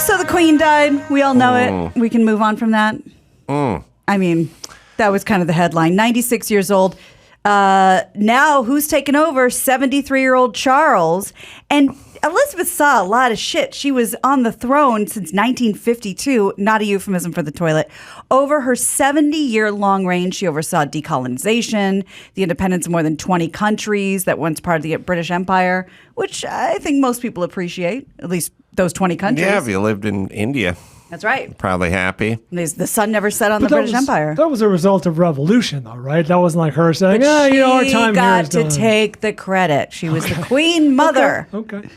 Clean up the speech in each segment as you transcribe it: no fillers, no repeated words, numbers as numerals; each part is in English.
So the Queen died. We all know it. We can move on from that. I mean, that was kind of the headline. 96 years old. Now, who's taken over? 73-year-old Charles. And Elizabeth saw a lot of shit. She was on the throne since 1952, not a euphemism for the toilet. Over her 70-year-long reign, she oversaw decolonization, the independence of more than 20 countries that once part of the British Empire, which I think most people appreciate, at least those 20 countries. Yeah, if you lived in India. That's right. Probably happy. The sun never set on the British Empire. That was a result of revolution, though, right? That wasn't like her saying, our time here is done. She got to take the credit. She was the Queen Mother. Okay.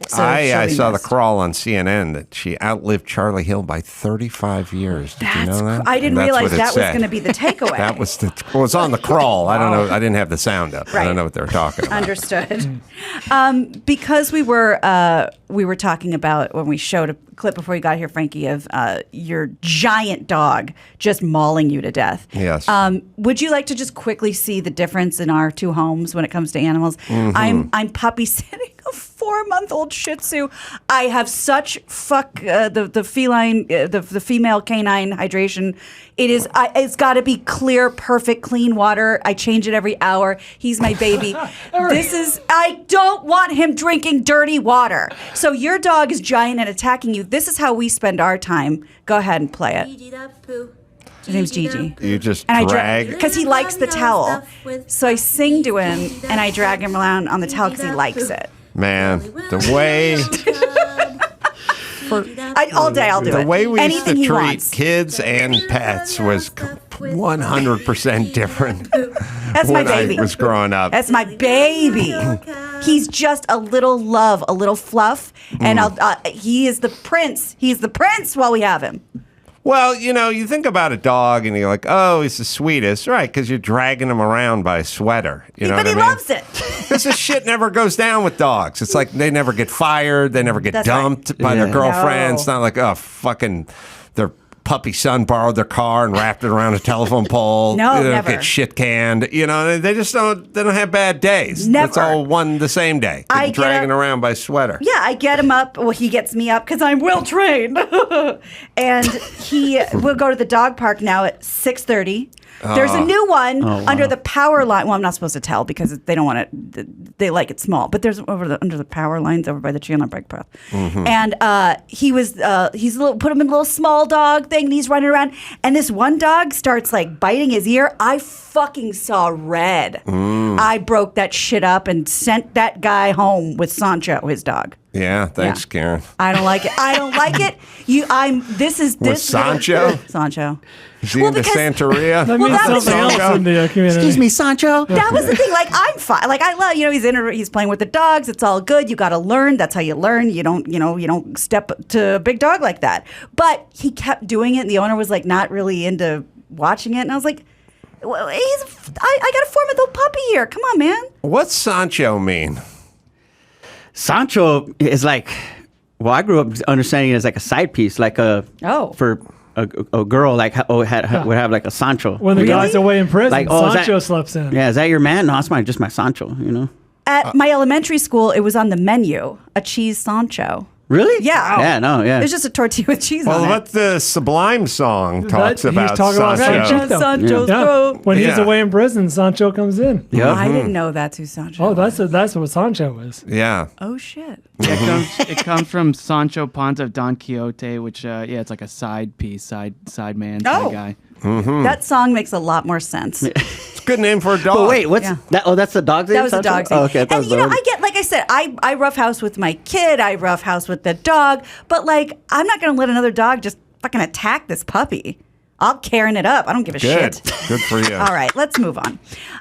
So I saw the crawl on CNN that she outlived Charlie Hill by 35 years. Did you know that? I didn't realize that was going to be the takeaway. That was it was on the crawl. I don't know. I didn't have the sound up. Right. I don't know what they were talking about. Understood. Because we were talking about when we showed a clip before you got here, Frankie, of your giant dog just mauling you to death. Yes. Would you like to just quickly see the difference in our two homes when it comes to animals? I'm puppy sitting a 4-month-old Shih Tzu. I have such the feline, the female canine hydration. It's got to be clear, perfect, clean water. I change it every hour. He's my baby. I don't want him drinking dirty water. So your dog is giant and attacking you. This is how we spend our time. Go ahead and play it. His name's Gigi. You just and drag. Because he likes the towel. So I sing to him and I drag him around on the towel because he likes it. Man, the way... all day I'll do it. The way we Anything used to treat wants. kids and pets was 100% different. That's my baby. I was growing up. That's my baby. He's just a little love, a little fluff, and he is the prince. He's the prince while we have him. Well, you think about a dog and you're like, oh, he's the sweetest. Right, because you're dragging him around by a sweater. But he loves it. Because this shit never goes down with dogs. It's like they never get fired. They never get dumped by their girlfriends. It's not like, oh, fucking their puppy son borrowed their car and wrapped it around a telephone pole. No, they don't never. get shit canned. They just don't have bad days. Never. It's all the same day. Dragging around by sweater. Yeah, I get him up. Well, he gets me up because I'm well trained. And we'll go to the dog park now at 6:30. There's a new one under the power line. Well, I'm not supposed to tell because they don't want it. They like it small. But there's under the power lines over by the Chandler bike path. And he's put him in a little small dog thing, and he's running around. And this one dog starts like biting his ear. I fucking saw red. I broke that shit up and sent that guy home with Sancho, his dog. Yeah, thanks, Karen. I don't like it. I don't like it. With Sancho? Sancho. Is he into Santeria? That means something else in the community. Excuse me, Sancho. That was the thing. Like, I'm fine. Like, I love, he's playing with the dogs. It's all good. You got to learn. That's how you learn. You don't step to a big dog like that. But he kept doing it, and the owner was like not really into watching it. And I was like, well, I got a 4-month-old puppy here. Come on, man. What's Sancho mean? Sancho is like, I grew up understanding it as like a side piece, like for a girl like would have like a Sancho. When the guy's away in prison, like, Sancho slips in. Yeah, is that your man? No, it's just my Sancho, At my elementary school, it was on the menu, a cheese Sancho. Really? Yeah. Yeah, no, yeah. There's just a tortilla with cheese on it. Well, what the Sublime song talks about he's talking about Sancho. Sancho's Yeah. throat. When he's away in prison, Sancho comes in. Yeah. I didn't know that's who Sancho was. That's what Sancho is. Yeah. Oh, shit. It comes from Sancho Panza of Don Quixote, which, it's like a side piece, side man, side guy. That song makes a lot more sense. It's a good name for a dog. But wait, what's that? Oh, that's the dog's name? That was the dog's name. Oh, okay. And I get, like I said, I roughhouse with my kid. I roughhouse with the dog. But like, I'm not going to let another dog just fucking attack this puppy. I'll Karen it up. I don't give a shit. Good for you. All right, let's move on.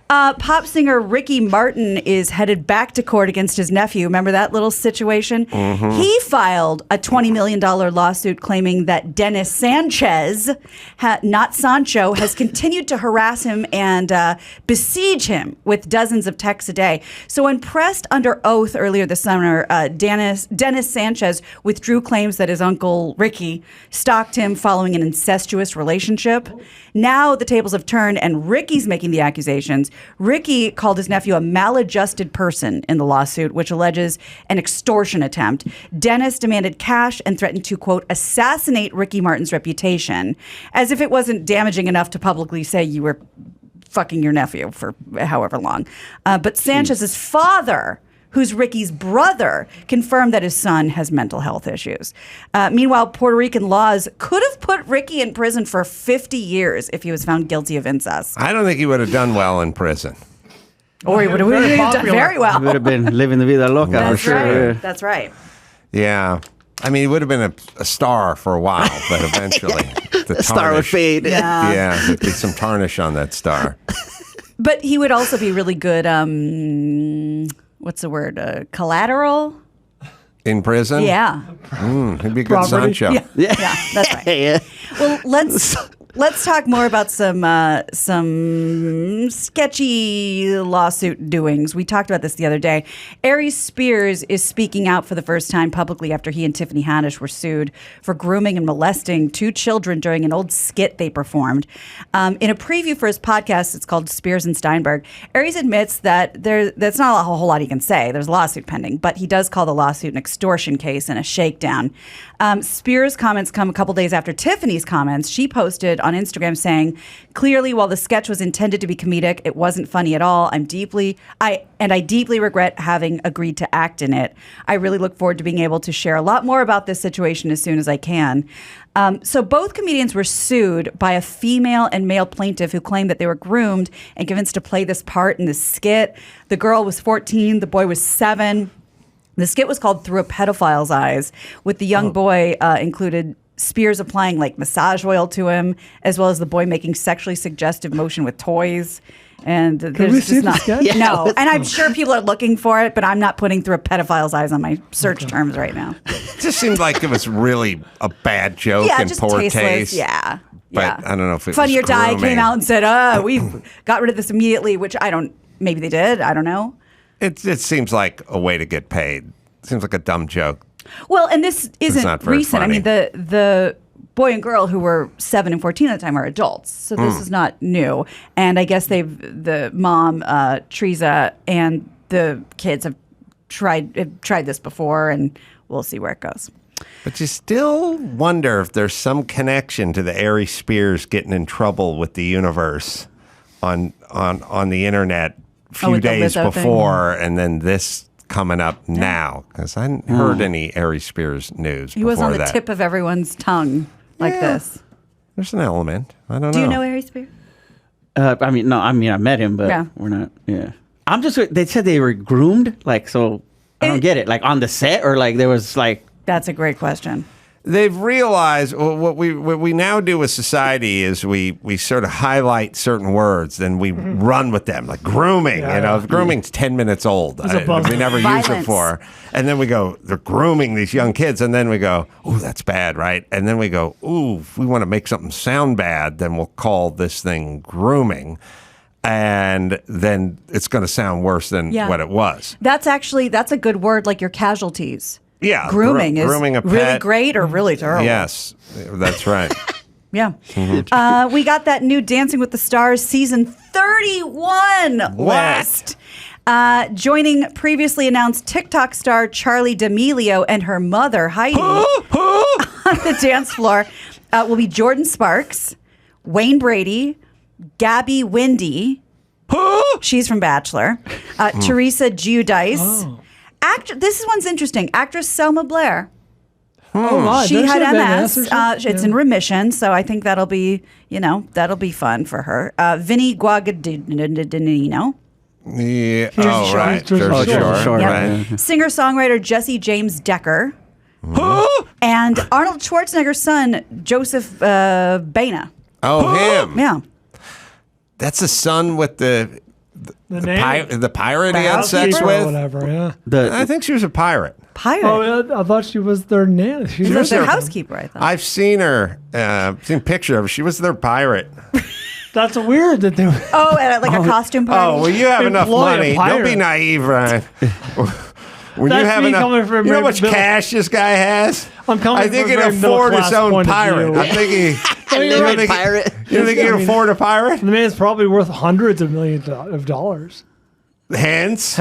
Pop singer Ricky Martin is headed back to court against his nephew. Remember that little situation? He filed a $20 million lawsuit claiming that Dennis Sanchez, not Sancho, has continued to harass him and besiege him with dozens of texts a day. So when pressed under oath earlier this summer, Dennis Sanchez withdrew claims that his uncle Ricky stalked him following an incestuous relationship relationship. Now the tables have turned and Ricky's making the accusations. Ricky called his nephew a maladjusted person in the lawsuit, which alleges an extortion attempt. Dennis demanded cash and threatened to, quote, assassinate Ricky Martin's reputation, as if it wasn't damaging enough to publicly say you were fucking your nephew for however long. But Sanchez's father, who's Ricky's brother, confirmed that his son has mental health issues. Meanwhile, Puerto Rican laws could have put Ricky in prison for 50 years if he was found guilty of incest. I don't think he would have done well in prison. Or he would have done very well. He would have been living the vida loca for sure. Right. That's right. Yeah. I mean, he would have been a star for a while, but eventually the Star would fade. Yeah, there'd be some tarnish on that star. But he would also be really good, what's the word, collateral? In prison? Yeah. He'd be a good Sancho. Yeah, that's right. Yeah. Well, let's talk more about some sketchy lawsuit doings. We talked about this the other day. Aries Spears is speaking out for the first time publicly after he and Tiffany Haddish were sued for grooming and molesting 2 children during an old skit they performed. In a preview for his podcast, it's called Spears and Steinberg, Aries admits that that's not a whole lot he can say. There's a lawsuit pending, but he does call the lawsuit an extortion case and a shakedown. Spears' comments come a couple days after Tiffany's comments. She posted on Instagram saying, clearly, while the sketch was intended to be comedic, it wasn't funny at all. I deeply regret having agreed to act in it. I really look forward to being able to share a lot more about this situation as soon as I can. So both comedians were sued by a female and male plaintiff who claimed that they were groomed and convinced to play this part in this skit. The girl was 14, the boy was 7. The skit was called Through a Pedophile's Eyes, with the young boy included Spears applying like massage oil to him, as well as the boy making sexually suggestive motion with toys. And there's just not no. And I'm sure people are looking for it, but I'm not putting Through a Pedophile's Eyes on my search terms right now. It just seemed like it was really a bad joke and just poor tasteless. taste. Yeah. But I don't know if it Funny or was Die grooming. came out and said, we've got rid of this immediately, which maybe they did. I don't know. It seems like a way to get paid. It seems like a dumb joke. Well, and this isn't not very recent. funny. I mean, the boy and girl who were 7 and 14 at the time are adults, so this is not new. And I guess the mom, Teresa, and the kids have tried this before, and we'll see where it goes. But you still wonder if there's some connection to the Aries Spears getting in trouble with the universe on the internet a few days before, and then this coming up now, because I hadn't heard any Aries Spears news. He was on the tip of everyone's tongue like this. There's an element. I don't know. Do you know Aries Spears? I met him, but we're not. Yeah. I'm just. They said they were groomed, like, so I don't get it. Like on the set, or like there was like. That's a great question. They've realized what we now do with society is we sort of highlight certain words, then we run with them, like grooming. Grooming's 10 minutes old. We never use it for. And then we go, they're grooming these young kids, and then we go, ooh, that's bad, right? And then we go, ooh, if we want to make something sound bad, then we'll call this thing grooming. And then it's going to sound worse than what it was. That's a good word, like your casualties. Yeah, grooming is grooming a pet. really great or really terrible. Yes, that's right. Yeah. We got that new Dancing with the Stars season 31 West. Joining previously announced TikTok star Charli D'Amelio and her mother, Heidi, on the dance floor will be Jordan Sparks, Wayne Brady, Gabby Windy. She's from Bachelor. Teresa Giudice. This one's interesting. Actress Selma Blair. Oh, wow. She had MS. MS. It's in remission, so I think that'll be fun for her. Vinny Guadagnino. Yeah. Oh, right. Jersey Shore. Right. Singer-songwriter Jesse James Decker. And Arnold Schwarzenegger's son, Joseph Baena. Oh, him. Yeah. That's the son with the pirate he had sex or with? Whatever, yeah. I think she was a pirate. Pirate? Oh, I thought she was their nanny. She was their housekeeper, I thought. I've seen her, seen a picture of her. She was their pirate. That's weird that they were. Oh, at a costume party? Oh, well, you have enough money. Don't be naive, Ryan. When That's you have me enough, coming from you know how much cash this guy has? I'm coming I think from he'd a afford his middle-class own point of pirate. view. I think Living pirate. You think you can afford a pirate? The man's probably worth hundreds of millions of dollars. Hence,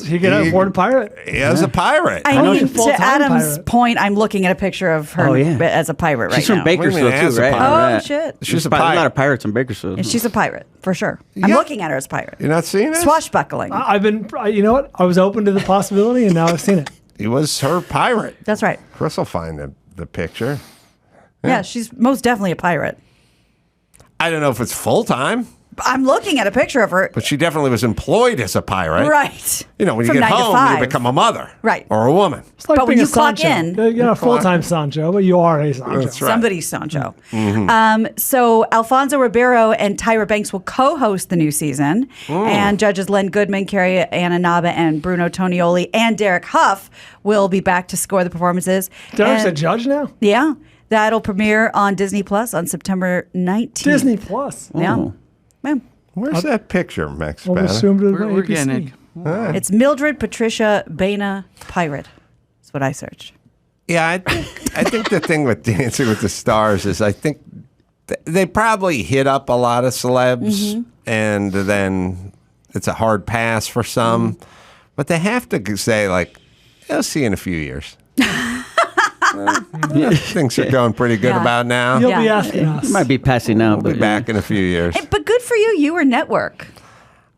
he can afford a pirate. He is a pirate. I mean, She's a to full-time Adam's pirate. point, I'm looking at a picture of her as a pirate right She's from now. Bakersfield What do you mean, too, as a right? pirate? Oh, shit. She's a There's a lot pirate. of pirates in Bakersfield. And she's a pirate, for sure. I'm Yeah. looking at her as a pirate. You're not seeing it? Swashbuckling. I've been, you know what? I was open to the possibility, and now I've seen it. He was her pirate. That's right. Chris will find the picture. Yeah, she's most definitely a pirate. I don't know if it's full time, I'm looking at a picture of her. but she definitely was employed as a pirate. Right. You know, when you From get 9 to home, 5. you become a mother. Right. Or a woman. It's like But when being you a clock Sancho. in- You're not a full-time Sancho, but you are a Sancho. That's right. Somebody's Sancho. So Alfonso Ribeiro and Tyra Banks will co-host the new season, and judges Len Goodman, Carrie Ananaba, and Bruno Tonioli, and Derek Huff will be back to score the performances. Derek's a And- judge now? Yeah, that'll premiere on Disney Plus on September 19th. Disney Plus. Yeah. Oh. Yeah. Where's that picture, Max Well, Spanner? assumed it was We're APC. getting it. It's Mildred Patricia Baina Pirate. That's what I searched. Yeah, I think the thing with Dancing with the Stars is I think they probably hit up a lot of celebs, and then it's a hard pass for some. But they have to say, like, I'll see you in a few years. Things are going pretty good Yeah. about now. You'll be Yeah. asking us. You might be passing out, We'll but be back in a few years. But good for you. You were network.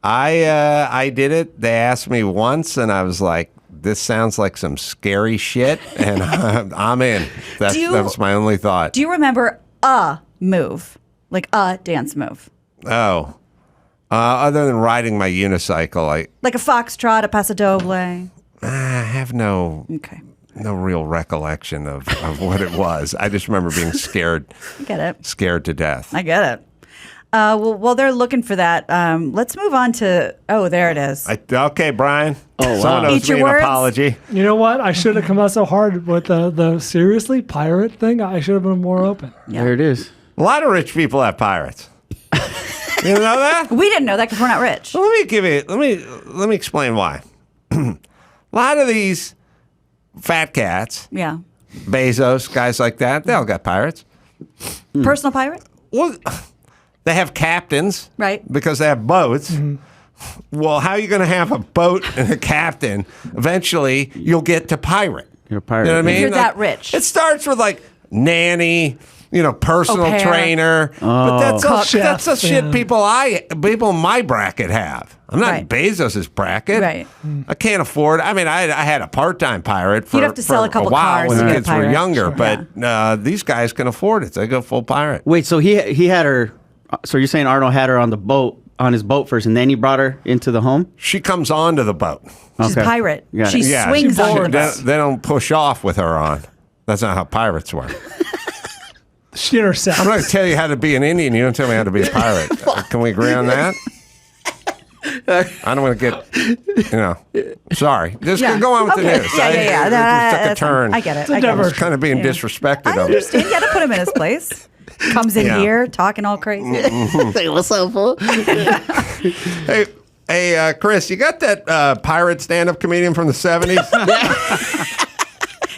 I did it. They asked me once, and I was like, "This sounds like some scary shit," and I'm in. That was my only thought. Do you remember a move? Like a dance move? Oh, other than riding my unicycle, Like a foxtrot, a paso doble? I have no Okay. real recollection of what it was. I just remember being scared I get it. to death. I get it. Well, while they're looking for that, let's move on to. Oh, there it is. Okay, Brian. Oh, wow. Someone owes Eat your me an words. apology. You know what? I should have come out so hard with the seriously pirate thing. I should have been more open. there it is. A lot of rich people have pirates. You know that? We didn't know that because we're not rich. Well, let me explain why. A lot of these fat cats, Yeah. Bezos, guys like that, they all got pirates. Personal pirate? Well, they have captains, Right. Because they have boats. Well, how are you going to have a boat and a captain? Eventually, you'll get to pirate. You're a pirate. You know what I yeah. mean? You're that Like, rich. It starts with like nanny, personal Au pair. trainer. But that's all, Cook. that's the shit Yeah. people in my bracket have. I'm not Right. in Bezos's bracket. Right. I can't afford. I mean, I had a part-time pirate for, You'd have to sell for a couple while cars when to the get a kids were pirate. younger. Sure. But these guys can afford it. So they go full pirate. Wait, so he had her. So you're saying Arnold had her on his boat first, and then he brought her into the home? She comes onto the boat. She's a pirate. Got She it. Yeah, swings she on the boards. boat. They don't push off with her on. That's not how pirates work. She intercepts. I'm not going to tell you how to be an Indian. You don't tell me how to be a pirate. Can we agree on that? I don't want to get, sorry. Just Yeah. go on with Okay. the news. Yeah. It took a That's fine. turn. I get it. a I get diversion. it. Kind of being Yeah. disrespected I of it. understand. You got to put him in his place. Comes in Yeah. here talking all crazy. Hey, what's up, fool? Hey, Chris, you got that pirate stand-up comedian from the 70s?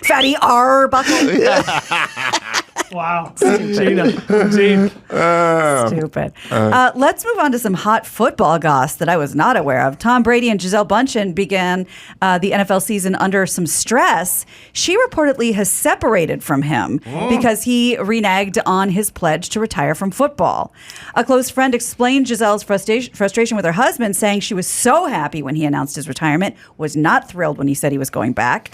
Fatty Arbuckle. Wow. Gina. Gene. Stupid. Let's move on to some hot football goss that I was not aware of. Tom Brady and Gisele Bundchen began the NFL season under some stress. She reportedly has separated from him because he reneged on his pledge to retire from football. A close friend explained Gisele's frustration with her husband, saying she was so happy when he announced his retirement, was not thrilled when he said he was going back.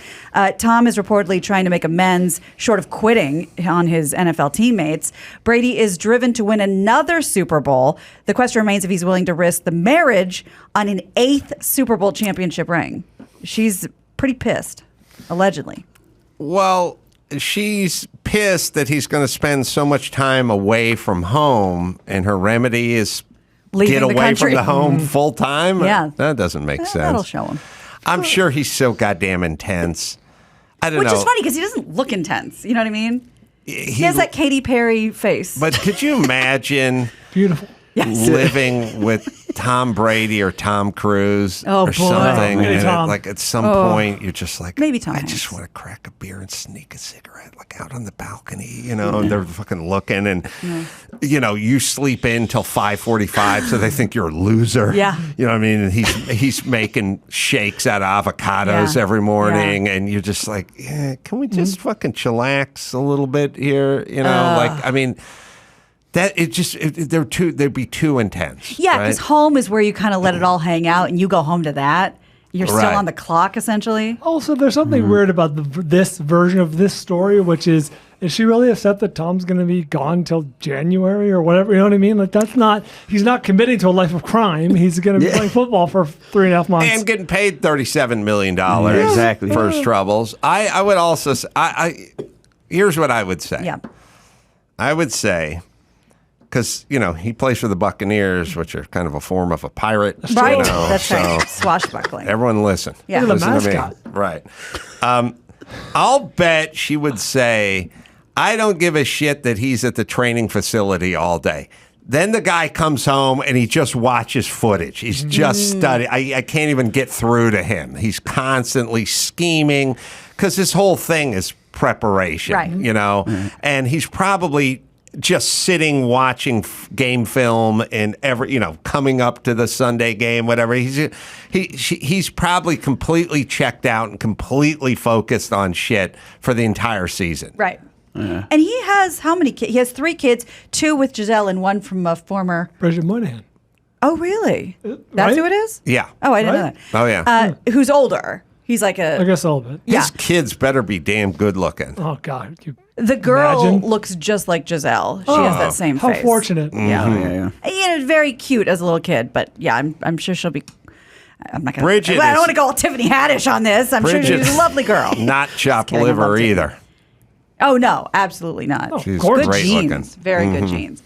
Tom is reportedly trying to make amends, short of quitting on his NFL teammates. Brady is driven to win another Super Bowl. The question remains if he's willing to risk the marriage on an 8th Super Bowl championship ring. She's pretty pissed, allegedly. Well, she's pissed that he's going to spend so much time away from home, and her remedy is Leaving get the away country. from the home full time. Yeah. That doesn't make sense. That'll show him. I'm sure he's so goddamn intense. I don't Which know. is funny because he doesn't look intense. You know what I mean? He has that Katy Perry face. But could you imagine Beautiful. Yes. living with Tom Brady or Tom Cruise Oh, or boy. something. Maybe And Tom. like at some point, you're just like, Maybe Tom I Hanks. just want to crack a beer and sneak a cigarette, like out on the balcony, and they're fucking looking, and you sleep in till 5:45, so they think you're a loser. Yeah. You know what I mean? And he's making shakes out of avocados every morning, and you're just like, can we just fucking chillax a little bit here? They'd be too intense. Yeah, because home is where you kind of let it all hang out, and you go home to that. You're still on the clock, essentially. Also, there's something weird about this version of this story, which is she really upset that Tom's going to be gone till January or whatever? You know what I mean? Like, he's not committing to a life of crime. He's going to be playing football for 3.5 months. And getting paid $37 million exactly for his troubles. I would also say, here's what I would say. Yeah. I would say, because, he plays for the Buccaneers, which are kind of a form of a pirate. Right. That's right. Swashbuckling. Everyone listen. Yeah. Look at the Listen to me. mascot. Right. I'll bet she would say, I don't give a shit that he's at the training facility all day. Then the guy comes home and he just watches footage. He's just studying. I can't even get through to him. He's constantly scheming because his whole thing is preparation, right. And he's probably just sitting watching game film and coming up to the Sunday game, whatever. He's probably completely checked out and completely focused on shit for the entire season. Right. Yeah. And he has how many kids? He has 3 kids, 2 with Gisele and 1 from a former. Bridget Moynihan. Oh, really? That's right? who it is? Yeah. Oh, I didn't know that. Oh, yeah. Who's older? He's like I guess a little bit. Yeah. His kids better be damn good looking. Oh, God. The girl Imagine. looks just like Gisele. She has that same How face. fortunate. Yeah. Very cute as a little kid, but yeah, I'm sure she'll be. I'm not going to. I don't want to go all Tiffany Haddish on this. I'm sure she's a lovely girl. Not chopped kidding, I liver love either. Oh no, absolutely not. She's course. Good great genes, looking. very good genes.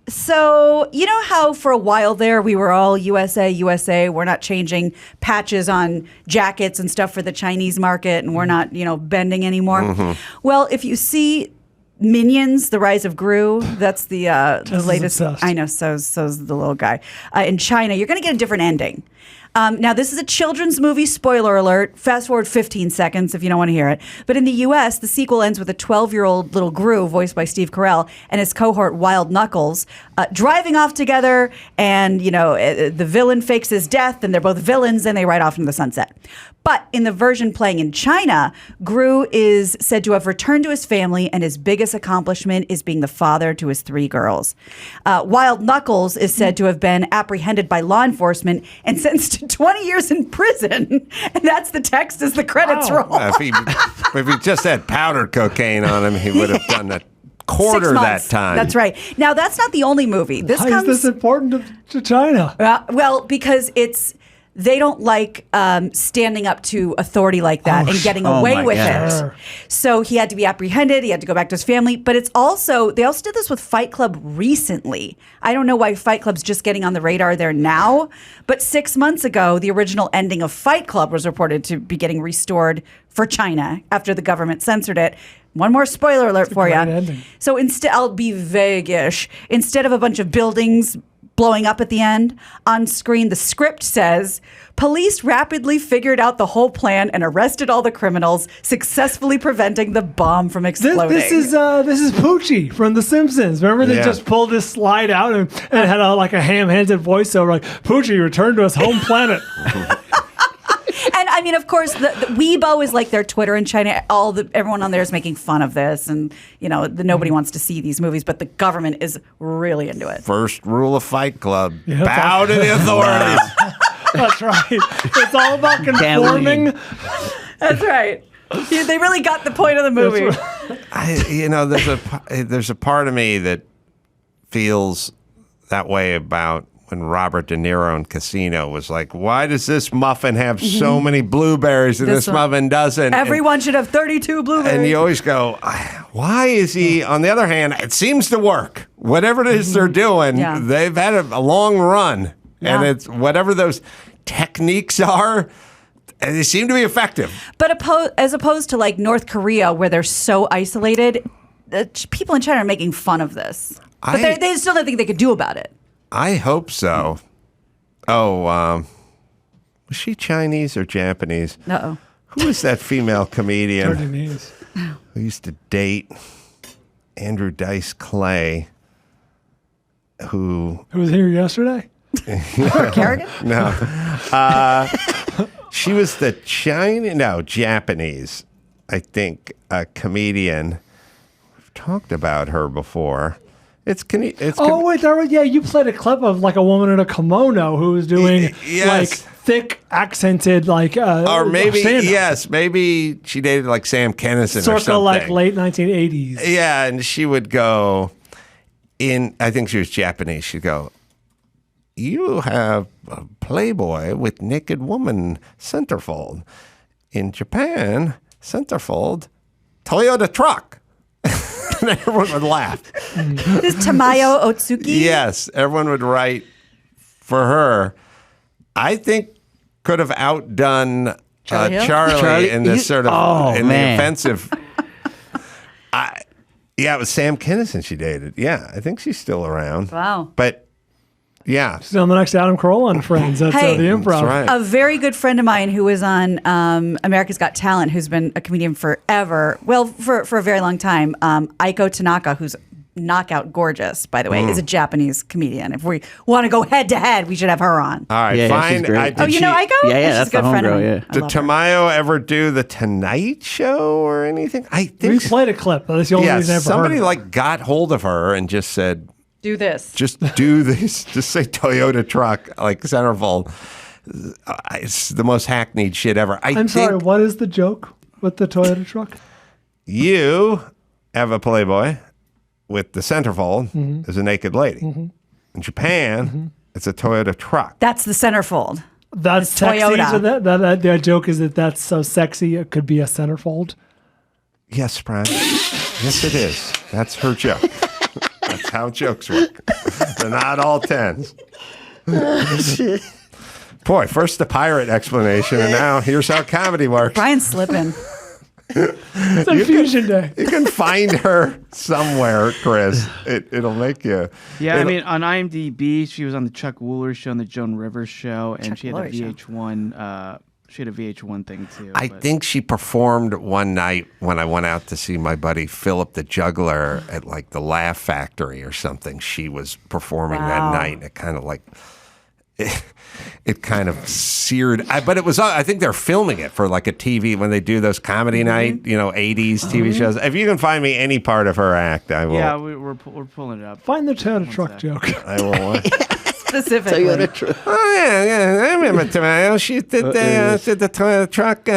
So you know how for a while there we were all USA, USA. We're not changing patches on jackets and stuff for the Chinese market, and we're not bending anymore. Well, if you see Minions, the Rise of Gru, that's the latest. Obsessed. I know, so's the little guy in China. You're going to get a different ending. Now, this is a children's movie, spoiler alert. Fast forward 15 seconds if you don't want to hear it. But in the U.S., the sequel ends with a 12-year-old little Gru, voiced by Steve Carell, and his cohort, Wild Knuckles, driving off together. And, the villain fakes his death, and they're both villains, and they ride off into the sunset. But in the version playing in China, Gru is said to have returned to his family, and his biggest accomplishment is being the father to his 3 girls. Wild Knuckles is said to have been apprehended by law enforcement and sentenced to 20 years in prison. And that's the text as the credits roll. If he just had powdered cocaine on him, he would have done a quarter 6 months. that time. That's right. Now, that's not the only movie. Why is this important to China? Well, because they don't like standing up to authority like that and getting away with it. So he had to be apprehended. He had to go back to his family. But they also did this with Fight Club recently. I don't know why Fight Club's just getting on the radar there now. But 6 months ago, the original ending of Fight Club was reported to be getting restored for China after the government censored it. One more spoiler alert for you. Ending. So I'll be vague-ish. Instead of a bunch of buildings blowing up at the end, on screen the script says, police rapidly figured out the whole plan and arrested all the criminals, successfully preventing the bomb from exploding. This is Poochie from The Simpsons. Remember they just pulled this slide out and had a ham-handed voiceover like, Poochie returned to his home planet. And I mean, of course, the Weibo is like their Twitter in China. Everyone on there is making fun of this, and nobody wants to see these movies, but the government is really into it. First rule of Fight Club: bow to the authorities. That's right. It's all about conforming. That's right. They really got the point of the movie. There's a part of me that feels that way about when Robert De Niro in Casino was like, why does this muffin have so many blueberries and this muffin doesn't? Everyone should have 32 blueberries. And you always go, why is he? On the other hand, it seems to work. Whatever it is they're doing, they've had a long run. Yeah. And it's whatever those techniques are, they seem to be effective. But as opposed to like North Korea, where they're so isolated, people in China are making fun of this. But they still don't think they could do about it. I hope so. Oh, was she Chinese or Japanese? Uh-oh. Who was that female comedian Jardinese. who used to date Andrew Dice Clay? Who was here yesterday? Kerrigan? No. She was the Japanese, I think, comedian. We've talked about her before. It's wait, you played a clip of like a woman in a kimono who was doing like thick accented or maybe stand-up. yes, maybe she dated like Sam Kinison or something. Like late 1980s. Yeah, and she would go I think she was Japanese. She'd go, "You have a Playboy with naked woman centerfold. In Japan, centerfold, Toyota truck." And everyone would laugh. This Tamayo Otsuki? Yes, everyone would write for her. I think could have outdone Charlie in this sort of the offensive. It was Sam Kinison she dated. Yeah, I think she's still around. Wow. But yeah. She's on the next Adam Carolla and Friends. That's the Improv. That's right. A very good friend of mine who was on America's Got Talent, who's been a comedian forever, well, for a very long time, Aiko Tanaka, who's knockout gorgeous, by the way, is a Japanese comedian. If we want to go head to head, we should have her on. All right, fine. She's great. You know Aiko? Yeah, She's that's a good the friend of homegirl, mine. Did Tamayo ever do the Tonight Show or anything? I think We played a clip. That's the only reason I ever somebody heard. got hold of her and just said, Do this. just do this. Just say Toyota truck, like centerfold. It's the most hackneyed shit ever. I'm sorry, what is the joke with the Toyota truck? You have a Playboy with the centerfold as a naked lady. In Japan, it's a Toyota truck. That's the centerfold. That's It's sexy. Toyota. So that joke is that's so sexy it could be a centerfold. Yes, Brian. Yes, it is. That's her joke. That's how jokes work. They're not all tens. Boy, first the pirate explanation, and now here's how comedy works. Brian's slipping. It's a fusion day. You can find her somewhere, Chris. It'll make you. Yeah, I mean, on IMDb, she was on the Chuck Woolery show and the Joan Rivers show, and she had a VH1. She had a VH1 thing too. I think she performed one night when I went out to see my buddy Philip the Juggler at like the Laugh Factory or something. She was performing that night. It kind of like. It kind of seared, but it was. I think they're filming it for like a TV when they do those comedy night, 80s TV shows. If you can find me any part of her act, I will. Yeah, we're pulling it up. Find the Toyota truck joke. I will. Specifically. Oh yeah. I remember Tamayo. She did the Toyota truck, the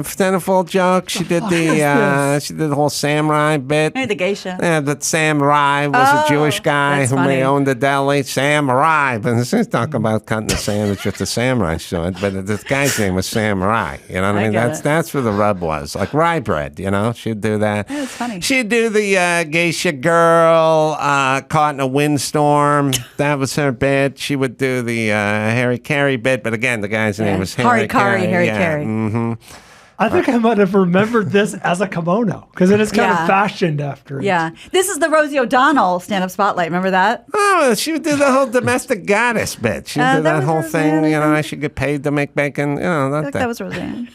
centerfold joke. She did the whole samurai bit. Hey, the geisha. Yeah, that samurai was a Jewish guy that's who funny. owned the deli. Samurai, but this is talking about cutting a sandwich with the samurai sword. But this guy's name was Samurai. You know what I mean? That's where the rub was. Like rye bread. She'd do that. Yeah, it's funny. She'd do the geisha girl caught in a windstorm. That was her bit. She would do the Harry Carey bit, but again, the guy's name was Harry Carey. Harry Carey. Mm-hmm. I think I might have remembered this as a kimono because it is kind of fashioned after it. Yeah. This is the Rosie O'Donnell stand-up spotlight. Remember that? Oh, she would do the whole domestic goddess bit. She would do that was whole Roseanne, thing. I I should get paid to make bacon. That was Roseanne.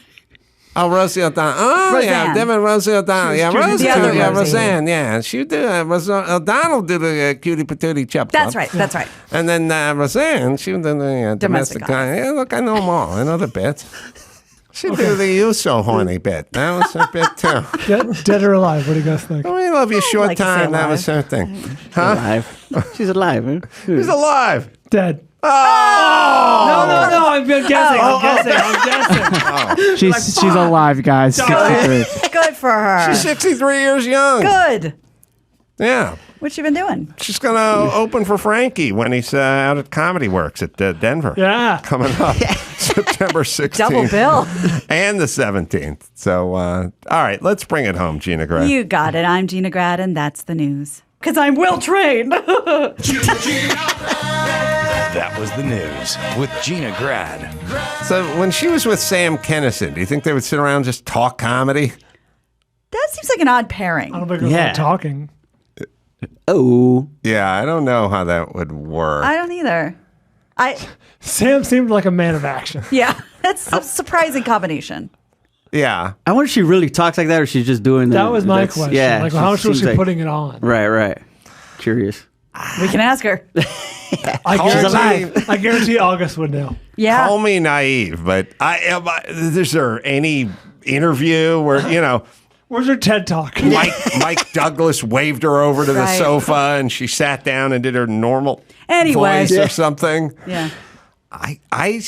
Oh, Rosie O'Donnell. Oh, Roseanne. yeah, different Rosie O'Donnell. Yeah, Rosie. The other Rosie. Roseanne. Yeah, she would do. O'Donnell do the cutie patootie chop. That's club. right. That's right. And then Roseanne, she would do the domestic Domestic guy. Yeah, look, I know them all. I know the bits. She do the "you so horny" bit. That was her bit too. Dead or alive? What do you guys think? We love you short like to say time. That alive. was her thing. Huh? Alive. She's alive. Huh? She's alive. Dead. Oh! No. I'm guessing. She's alive, guys. 63. Good for her. She's 63 years young. Good. Yeah. What's she been doing? She's going to open for Frankie when he's out at Comedy Works at Denver. Yeah. Coming up September 16th. Double bill. And the 17th. So, all right, let's bring it home, Gina Gray. You got it. I'm Gina Grad, and that's the news. Because I'm well trained. That was the news with Gina Grad. So, when she was with Sam Kinison, do you think they would sit around and just talk comedy? That seems like an odd pairing. I don't think we're talking. Oh. Yeah, I don't know how that would work. I don't either. Sam seemed like a man of action. Yeah, that's a surprising combination. Yeah. I wonder if she really talks like that or she's just doing that. That was my question. Yeah. Like, how much was she putting it on? Right. Curious. We can ask her. I guarantee August would know. Yeah. Call me naive, but is there any interview where, where's her TED Talk? Mike Douglas waved her over to the sofa and she sat down and did her normal voice or something? Yeah. I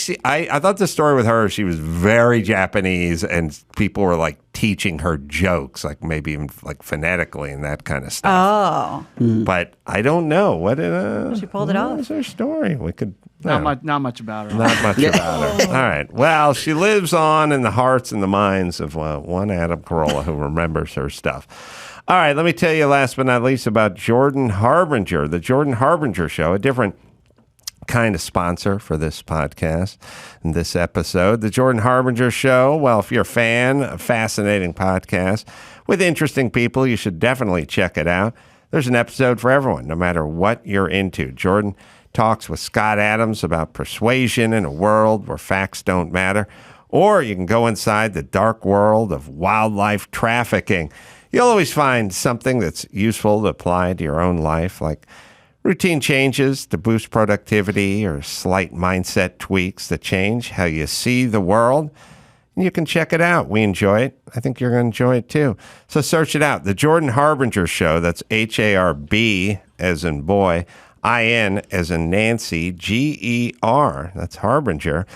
thought the story with her, she was very Japanese and people were like teaching her jokes, like maybe even like phonetically and that kind of stuff. Oh. But I don't know. She pulled it off. What was her story? We could not much about her. Not much about her. All right. Well, she lives on in the hearts and the minds of one Adam Carolla who remembers her stuff. All right. Let me tell you last but not least about Jordan Harbinger, the Jordan Harbinger Show, a different kind of sponsor for this podcast and this episode. The Jordan Harbinger Show, well, if you're a fan, a fascinating podcast with interesting people, you should definitely check it out. There's an episode for everyone, no matter what you're into. Jordan talks with Scott Adams about persuasion in a world where facts don't matter. Or you can go inside the dark world of wildlife trafficking. You'll always find something that's useful to apply to your own life, like routine changes to boost productivity or slight mindset tweaks that change how you see the world. And you can check it out. We enjoy it. I think you're going to enjoy it too. So search it out. The Jordan Harbinger Show. That's HARB as in boy, IN as in Nancy, GER. That's Harbinger.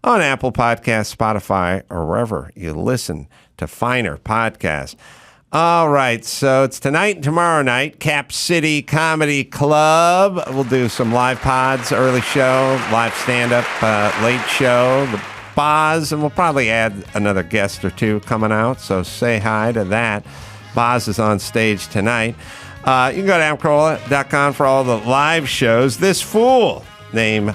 On Apple Podcasts, Spotify, or wherever you listen to finer podcasts. All right, so it's tonight and tomorrow night, Cap City Comedy Club. We'll do some live pods, early show, live stand-up, late show, the Boz, and we'll probably add another guest or two coming out, so say hi to that. Boz is on stage tonight. You can go to amcarolla.com for all the live shows. This Fool, name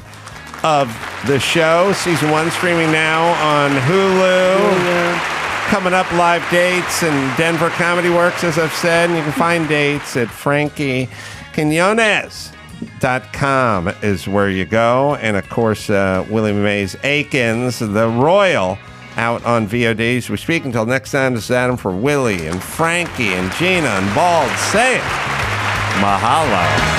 of the show, season 1 streaming now on Hulu. Coming up, live dates and Denver Comedy Works, as I've said. And you can find dates at frankiequinones.com is where you go. And, of course, Willie Mays Aikens, The Royal, out on VODs. We speak until next time. This is Adam for Willie and Frankie and Gina and Bald. Say it. Mahalo.